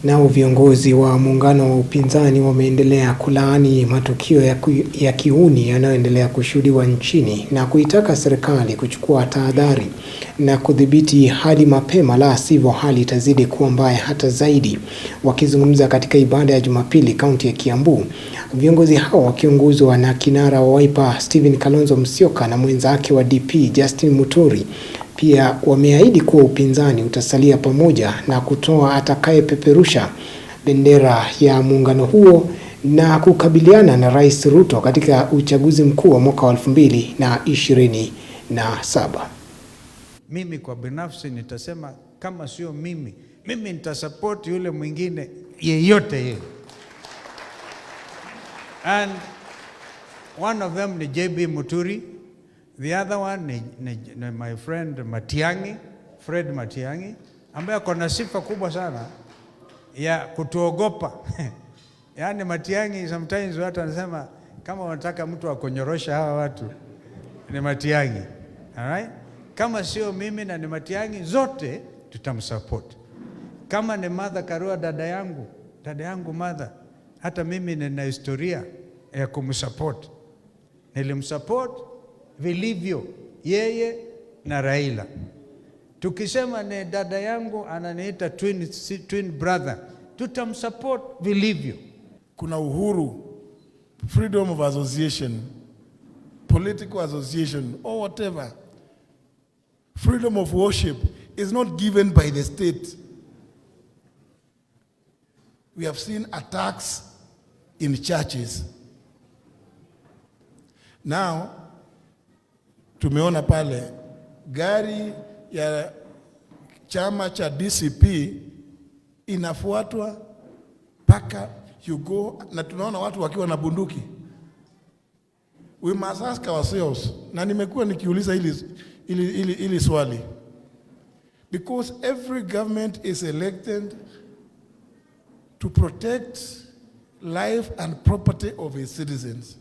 Nao viongozi wa muungano wa upinzani wameendelea kulaani matukio ya kiuni yanayoendelea kushuhudiwa nchini na kuitaka serikali kuchukua tahadhari na kudhibiti hali mapema, la sivyo hali itazidi kuwa mbaya hata zaidi. Wakizungumza katika ibada ya Jumapili kaunti ya Kiambu, viongozi hao wakiongozwa na kinara wa Wiper Stephen Kalonzo Musyoka na mwenzake wa DP Justin Muturi pia wameahidi kuwa upinzani utasalia pamoja na kutoa atakayepeperusha bendera ya muungano huo na kukabiliana na Rais Ruto katika uchaguzi mkuu wa mwaka wa 2027. Mimi kwa binafsi nitasema kama sio mimi nitasupport yule mwingine yeyote yeye. And one of them ni JB Muturi. The other one ni my friend Matiang'i, Fred Matiang'i, ambaye kuna sifa kubwa sana ya kutuogopa. Yaani Matiang'i sometimes watu wanasema kama wanataka mtu akonyorosha hawa watu ni Matiang'i. Alright? Kama sio mimi na ni Matiang'i, zote tutamsupport. Kama ni Martha Karua dada yangu Martha, hata mimi nina historia ya kumsupport. Nilimsupport vilivyo yeye na Raila. Tukisema ni dada yangu ananiita twin brother, tutamsupport vilivyo. Kuna uhuru, freedom of association, political association or whatever. Freedom of worship is not given by the state. We have seen attacks in churches. Now, tumeona pale gari ya chama cha DCP inafuatwa paka you go, na tunaona watu wakiwa na bunduki. We must ask ourselves, na nimekuwa nikiuliza ili swali, because every government is elected to protect life and property of its citizens.